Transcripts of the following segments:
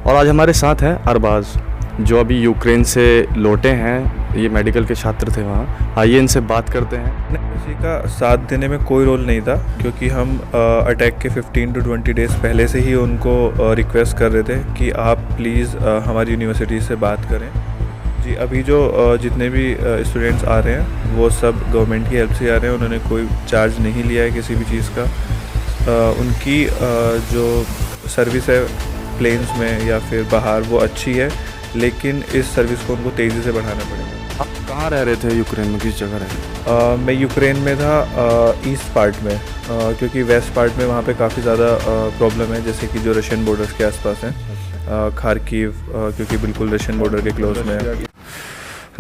और आज हमारे साथ हैं अरबाज़, जो अभी यूक्रेन से लौटे हैं। ये मेडिकल के छात्र थे वहाँ। आइए इनसे बात करते हैं। किसी का साथ देने में कोई रोल नहीं था, क्योंकि हम अटैक के 15 to 20 डेज़ पहले से ही उनको रिक्वेस्ट कर रहे थे कि आप प्लीज़ हमारी यूनिवर्सिटी से बात करें। जी, अभी जो जितने भी स्टूडेंट्स आ रहे हैं वो सब गवर्नमेंट की हेल्प से आ रहे हैं। उन्होंने कोई चार्ज नहीं लिया है किसी भी चीज़ का। उनकी जो सर्विस है प्लेन्स में या फिर बाहर वो अच्छी है, लेकिन इस सर्विस को उनको तेज़ी से बढ़ाना पड़ेगा। आप कहाँ रह रहे थे यूक्रेन में, किस जगह रह रहे थे? मैं यूक्रेन में था ईस्ट पार्ट में, क्योंकि वेस्ट पार्ट में वहाँ पे काफ़ी ज़्यादा प्रॉब्लम है, जैसे कि जो रशियन बॉर्डर्स के आसपास हैं। खार्किव क्योंकि बिल्कुल रशियन बॉर्डर के क्लोज में है।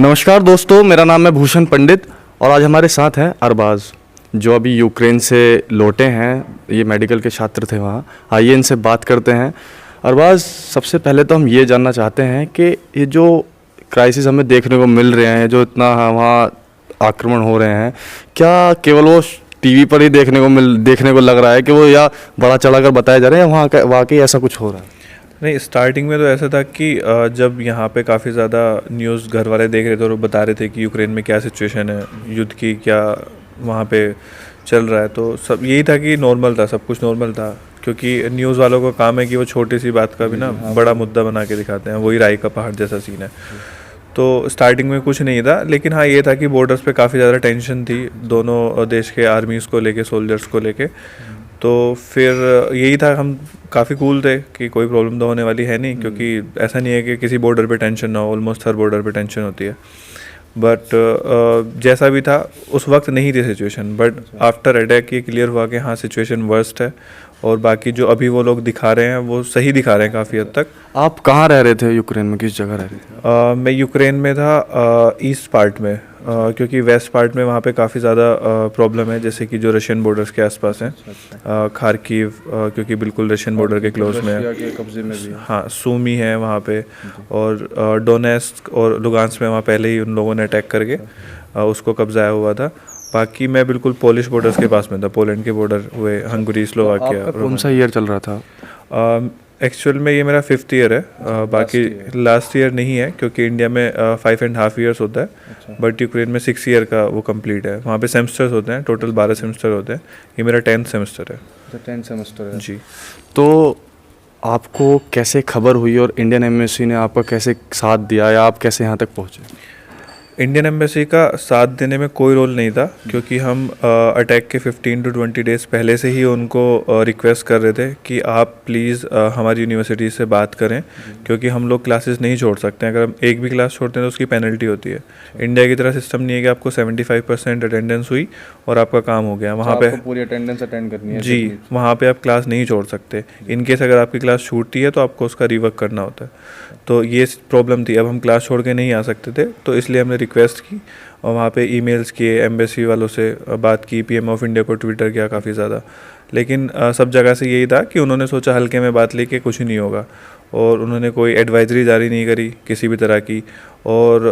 नमस्कार दोस्तों, मेरा नाम है भूषण पंडित और आज हमारे साथ हैं अरबाज़, जो अभी यूक्रेन से लौटे हैं। ये मेडिकल के छात्र थे वहाँ। आइए इनसे बात करते हैं। अरबाज़, सबसे पहले तो हम ये जानना चाहते हैं कि ये जो क्राइसिस हमें देखने को मिल रहे हैं, जो इतना वहाँ आक्रमण हो रहे हैं, क्या केवल वो टीवी पर ही देखने को लग रहा है कि वो, या बड़ा चढ़ा कर बताया जा रहा है, वहाँ का वाकई ऐसा कुछ हो रहा है? नहीं, स्टार्टिंग में तो ऐसा था कि जब यहाँ पे काफ़ी ज़्यादा न्यूज़ घर वाले देख रहे थे और वो बता रहे थे कि यूक्रेन में क्या सिचुएशन है, युद्ध की क्या वहाँ पे चल रहा है, तो सब यही था कि नॉर्मल था, सब कुछ नॉर्मल था। क्योंकि न्यूज़ वालों का काम है कि वो छोटी सी बात का भी ना बड़ा मुद्दा बना के दिखाते हैं। वही राई का पहाड़ जैसा सीन है। तो स्टार्टिंग में कुछ नहीं था, लेकिन हाँ ये था कि बॉर्डर्स पे काफ़ी ज़्यादा टेंशन थी दोनों देश के आर्मीज़ को लेके, सोल्जर्स को लेके। तो फिर यही था, हम काफ़ी कूल थे कि कोई प्रॉब्लम तो होने वाली है नहीं, क्योंकि ऐसा नहीं है कि किसी बॉर्डर पे टेंशन ना हो। ऑलमोस्ट हर बॉर्डर पे टेंशन होती है। बट जैसा भी था उस वक्त नहीं थी सिचुएशन, बट आफ्टर अटैक ये क्लियर हुआ कि हाँ सिचुएशन वर्स्ट है। और बाकी जो अभी वो लोग दिखा रहे हैं वो सही दिखा रहे हैं काफ़ी हद तक। आप कहाँ रह रहे थे यूक्रेन में, किस जगह रह रहे थे? मैं यूक्रेन में था ईस्ट पार्ट में, क्योंकि वेस्ट पार्ट में वहाँ पे काफ़ी ज़्यादा प्रॉब्लम है, जैसे कि जो रशियन बॉर्डर्स के आसपास हैं। खार्किव क्योंकि बिल्कुल रशियन बॉर्डर के क्लोज में है। कब्जे में भी। हाँ, सूमी है वहाँ पे, और डोनेस्क और लुगांस्क में वहाँ पहले ही उन लोगों ने अटैक करके उसको कब्जाया हुआ था। बाकी मैं बिल्कुल पोलिश बॉर्डर्स के पास में था, पोलैंड के बॉर्डर हुए, हंगरी, स्लोवाकिया। कौन सा ईयर चल रहा था? एक्चुअल में ये मेरा 5th ईयर है। बाकी लास्ट ईयर नहीं है, क्योंकि इंडिया में 5.5 ईयर्स होता है, बट यूक्रेन में 6 ईयर का वो कंप्लीट है। वहाँ पे सेमेस्टर्स होते हैं, टोटल 12 सेमेस्टर होते हैं। ये मेरा 10th सेमेस्टर है। 10th सेमेस्टर है जी। तो आपको कैसे खबर हुई और इंडियन एम्बेसी ने आपका कैसे साथ दिया, या आप कैसे यहाँ तक पहुँचे? इंडियन एम्बेसी का साथ देने में कोई रोल नहीं था, क्योंकि हम अटैक के 15 to 20 डेज़ पहले से ही उनको रिक्वेस्ट कर रहे थे कि आप प्लीज़ हमारी यूनिवर्सिटी से बात करें, क्योंकि हम लोग क्लासेस नहीं छोड़ सकते हैं। अगर हम एक भी क्लास छोड़ते हैं तो उसकी पेनल्टी होती है। इंडिया की तरह सिस्टम नहीं है कि आपको 75% अटेंडेंस हुई और आपका काम हो गया। वहाँ पे पूरी अटेंडेंस अटेंड करनी है। जी, वहाँ पे आप क्लास नहीं छोड़ सकते। इनकेस अगर आपकी क्लास छूटती है तो आपको उसका रिवर्क करना होता है। तो ये प्रॉब्लम थी। अब हम क्लास छोड़ के नहीं आ सकते थे, तो इसलिए हमने रिक्वेस्ट की और वहाँ पे ईमेल्स किए, एम्बेसी वालों से बात की, पीएम ऑफ इंडिया को ट्विटर किया काफ़ी ज़्यादा। लेकिन सब जगह से यही था कि उन्होंने सोचा हल्के में बात लेके कुछ नहीं होगा, और उन्होंने कोई एडवाइजरी जारी नहीं करी किसी भी तरह की। और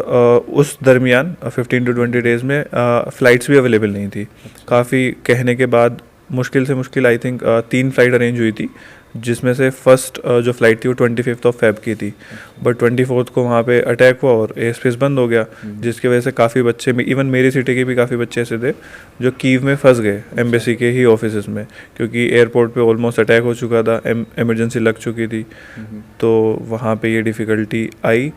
उस दरमियान 15 to 20 डेज़ में फ़्लाइट्स भी अवेलेबल नहीं थी। काफ़ी कहने के बाद मुश्किल से मुश्किल आई थिंक 3 फ्लाइट अरेंज हुई थी, जिसमें से फर्स्ट जो फ़्लाइट थी वो 25 फ़ेब की थी, बट 24 को वहाँ पे अटैक हुआ और एयर स्पेस बंद हो गया, जिसकी वजह से काफ़ी बच्चे, इवन मेरी सिटी के भी काफ़ी बच्चे ऐसे थे जो कीव में फंस गए एम्बेसी के ही ऑफिस में, क्योंकि एयरपोर्ट पे ऑलमोस्ट अटैक हो चुका था, इमरजेंसी लग चुकी थी। तो वहाँ पे ये डिफ़िकल्टी आई।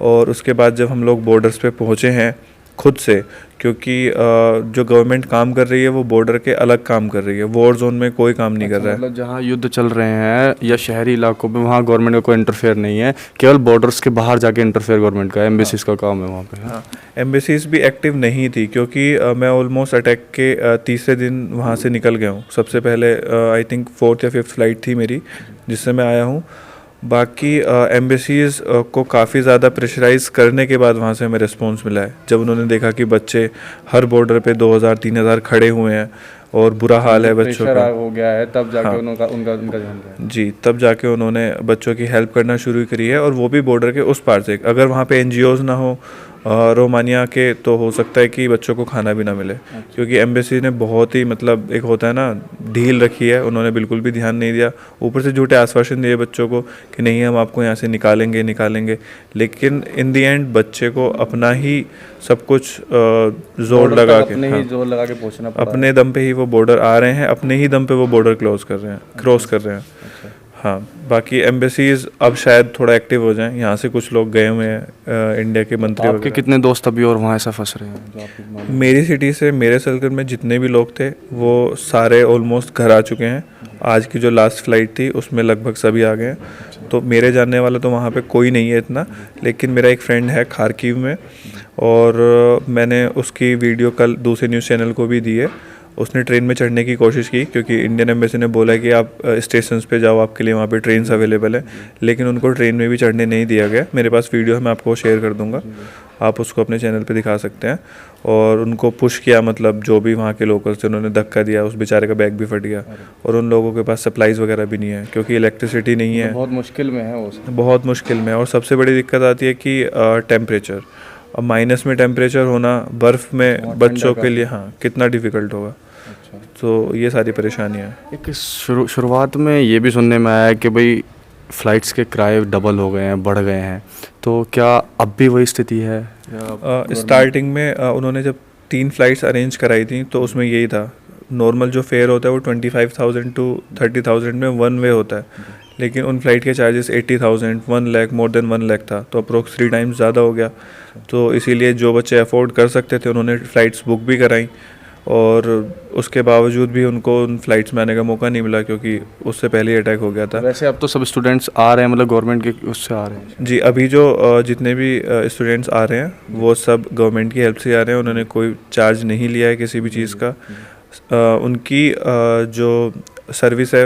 और उसके बाद जब हम लोग बॉर्डर्स पे पहुँचे हैं खुद से, क्योंकि जो गवर्नमेंट काम कर रही है वो बॉर्डर के अलग काम कर रही है, वॉर जोन में कोई काम नहीं कर रहा है। मतलब जहाँ युद्ध चल रहे हैं या शहरी इलाकों में, वहाँ गवर्नमेंट का कोई इंटरफेयर नहीं है, केवल बॉर्डर्स के बाहर जाके इंटरफेयर गवर्नमेंट का, एम्बेसीज का काम है वहाँ पे। हाँ, एम्बेसीज भी एक्टिव नहीं थी, क्योंकि मैं ऑलमोस्ट अटैक के तीसरे दिन वहाँ से निकल गया हूँ। सबसे पहले आई थिंक 4th या 5th फ्लाइट थी मेरी जिससे मैं आया हूँ। बाकी एम्बेसीज़ को काफ़ी ज़्यादा प्रेशराइज़ करने के बाद वहाँ से हमें रिस्पॉन्स मिला है, जब उन्होंने देखा कि बच्चे हर बॉर्डर पे 2000-3000 खड़े हुए हैं और बुरा हाल है बच्चों का, हो गया है, तब जाके उनका ध्यान दिया। जी, तब जाके उन्होंने बच्चों की हेल्प करना शुरू करी है, और वो भी बॉर्डर के उस पार से। अगर वहाँ पे NGOs ना हो रोमानिया के तो हो सकता है कि बच्चों को खाना भी ना मिले, क्योंकि एम्बेसी ने बहुत ही मतलब एक होता है ना ढील रखी है, उन्होंने बिल्कुल भी ध्यान नहीं दिया। ऊपर से झूठे आश्वासन दिए बच्चों को कि नहीं हम आपको यहाँ से निकालेंगे, लेकिन इन दी एंड बच्चे को अपना ही सब कुछ जोर लगा के, अपने ही जोर लगा के पहुंचना पड़ा। अपने दम पे ही वो बॉर्डर आ रहे हैं, अपने ही दम पे वो बॉर्डर क्रॉस कर रहे हैं। हाँ, बाकी एम्बेसीज अब शायद थोड़ा एक्टिव हो जाएं। यहाँ से कुछ लोग गए हुए हैं, इंडिया के मंत्री आपके वगैरह। कितने दोस्त अभी और वहाँ ऐसा फंस रहे हैं जो आपको मालूम? मेरी सिटी से मेरे सर्कल में जितने भी लोग थे वो सारे ऑलमोस्ट घर आ चुके हैं। आज की जो लास्ट फ्लाइट थी उसमें लगभग सभी आ गए हैं। तो मेरे जानने वाला तो वहाँ पे कोई नहीं है इतना, लेकिन मेरा एक फ्रेंड है खारकीव में, और मैंने उसकी वीडियो कल दूसरे न्यूज़ चैनल को भी दी है। उसने ट्रेन में चढ़ने की कोशिश की, क्योंकि इंडियन एम्बेसी ने बोला कि आप स्टेशंस पे जाओ, आपके लिए वहाँ पे ट्रेन्स अवेलेबल है, लेकिन उनको ट्रेन में भी चढ़ने नहीं दिया गया। मेरे पास वीडियो है, मैं आपको शेयर कर दूँगा, आप उसको अपने चैनल पे दिखा सकते हैं। और उनको पुश किया, मतलब जो भी वहाँ के लोकल्स थे उन्होंने धक्का दिया, उस बेचारे का बैग भी फट गया। और उन लोगों के पास सप्लाईज़ वगैरह भी नहीं है, क्योंकि इलेक्ट्रिसिटी नहीं है, बहुत मुश्किल में है वो। बहुत मुश्किल में। और सबसे बड़ी दिक्कत आती है कि टेम्परेचर, अब माइनस में टेम्परेचर होना बर्फ़ में बच्चों के लिए, हाँ, कितना डिफ़िकल्ट होगा। तो ये सारी परेशानियाँ हैं। एक शुरुआत में ये भी सुनने में आया कि भाई फ़्लाइट्स के किराए डबल हो गए हैं, बढ़ गए हैं, तो क्या अब भी वही स्थिति है? स्टार्टिंग में उन्होंने जब 3 फ्लाइट्स अरेंज कराई थी तो उसमें यही था, नॉर्मल जो फेयर होता है वो 25,000 टू 30,000 में वन वे होता है, लेकिन उन फ्लाइट के charges 80,000, 1 lakh, more than 1 lakh था, तो अप्रोक्स 3 टाइम्स ज़्यादा हो गया। तो इसीलिए जो बच्चे अफोर्ड कर सकते थे उन्होंने फ़्लाइट्स बुक भी कराई, और उसके बावजूद भी उनको उन फ्लाइट्स में आने का मौका नहीं मिला, क्योंकि उससे पहले ही अटैक हो गया था। वैसे अब तो सब स्टूडेंट्स आ रहे हैं, मतलब गवर्नमेंट के उससे आ रहे हैं। जी, अभी जो जितने भी स्टूडेंट्स आ रहे हैं वो सब गवर्नमेंट की हेल्प से आ रहे हैं, उन्होंने कोई चार्ज नहीं लिया है किसी भी चीज़ का। उनकी जो सर्विस है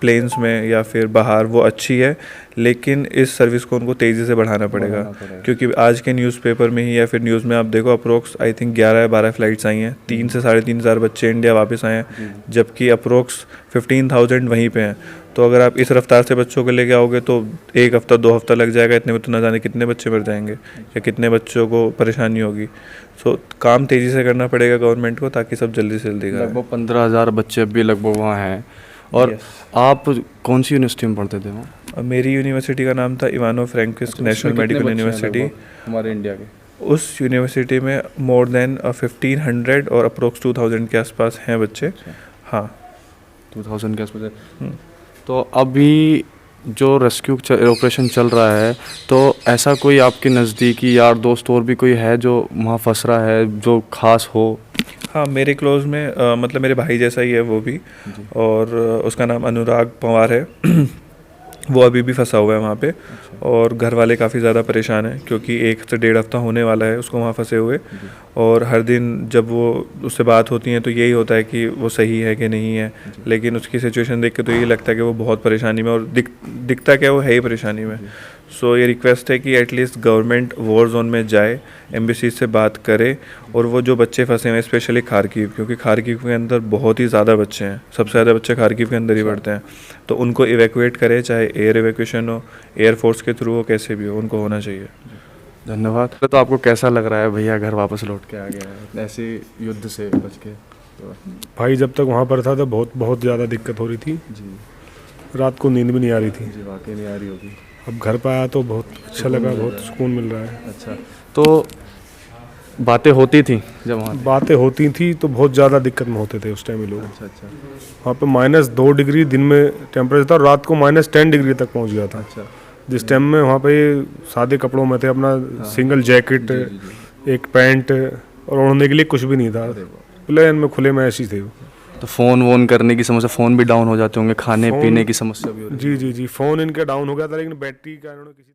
प्लेन्स में या फिर बाहर वो अच्छी है, लेकिन इस सर्विस को उनको तेज़ी से बढ़ाना पड़ेगा, क्योंकि आज के न्यूज़पेपर में ही या फिर न्यूज़ में आप देखो अप्रोक्स आई थिंक 11 या 12 फ्लाइट्स आई हैं, 3 से 3,500 बच्चे इंडिया वापस आए हैं, जबकि अप्रोक्स 15,000 वहीं पे हैं। तो अगर आप इस रफ्तार से बच्चों को लेके आओगे तो 1 हफ्ता 2 हफ्ता लग जाएगा, इतने में तो ना जाने कितने बच्चे मर जाएंगे या कितने बच्चों को परेशानी होगी। सो काम तेज़ी से करना पड़ेगा गवर्नमेंट को, ताकि सब जल्दी से जल्दी करें। लगभग 15,000 बच्चे अभी लगभग वहाँ हैं। और आप कौन सी यूनिवर्सिटी में पढ़ते थे वहाँ? मेरी यूनिवर्सिटी का नाम था इवानो फ्रैंकिस्ट नेशनल मेडिकल यूनिवर्सिटी। हमारे इंडिया के उस यूनिवर्सिटी में मोर देन 1500 और अप्रोक्स 2000 के आसपास हैं बच्चे। हाँ, 2000 के आसपास। तो अभी जो रेस्क्यू ऑपरेशन चल रहा है, तो ऐसा कोई आपके नज़दीकी यार दोस्त और भी कोई है जो वहाँ फंस रहा है, जो खास हो? हाँ, मेरे क्लोज में मतलब मेरे भाई जैसा ही है वो भी, और उसका नाम अनुराग पवार है। वो अभी भी फंसा हुआ है वहाँ पे, और घर वाले काफ़ी ज़्यादा परेशान हैं, क्योंकि 1 से 1.5 हफ्ता होने वाला है उसको वहाँ फंसे हुए। और हर दिन जब वो उससे बात होती है तो यही होता है कि वो सही है कि नहीं है, लेकिन उसकी सिचुएशन देख के तो यही लगता है कि वो बहुत परेशानी में, और दिखता क्या वो है ही परेशानी में। सो ये रिक्वेस्ट है कि एटलीस्ट गवर्नमेंट वॉर जोन में जाए, एम्बेसी से बात करे, और वो जो बच्चे फंसे हैं स्पेशली खारकीव, क्योंकि खारकीव के अंदर बहुत ही ज़्यादा बच्चे हैं, सबसे ज़्यादा बच्चे खारकीव के अंदर ही पढ़ते हैं, तो उनको इवैक्यूएट करे, चाहे एयर इवैक्यूएशन हो, एयरफोर्स के थ्रू हो, कैसे भी हो, उनको होना चाहिए। धन्यवाद। तो आपको कैसा लग रहा है भैया घर वापस लौट के आ गया है ऐसे युद्ध से बच के? भाई जब तक वहाँ पर था तो बहुत ज़्यादा दिक्कत हो रही थी जी रात को नींद भी नहीं आ रही थी। जी, वाकई नहीं आ रही होगी। अब घर पर आया तो बहुत अच्छा लगा, बहुत सुकून मिल रहा है। अच्छा, तो बातें होती थी जब वहाँ थे? बातें होती थी तो बहुत ज़्यादा दिक्कत में होते थे उस टाइम ये लोग। अच्छा अच्छा वहाँ पे -2 डिग्री दिन में टेम्परेचर था, और रात को -10 डिग्री तक पहुँच गया था। अच्छा। जिस टाइम में वहाँ पे सादे कपड़ों में थे, अपना सिंगल जैकेट, एक पैंट, और ओढ़ने के लिए कुछ भी नहीं था, प्लेन में खुले में ऐसी थे। तो फ़ोन वोन करने की समस्या, फ़ोन भी डाउन हो जाते होंगे, खाने पीने की समस्या भी हो रही? जी, फ़ोन इनका डाउन हो गया था, लेकिन बैटरी का इन्होंने किसी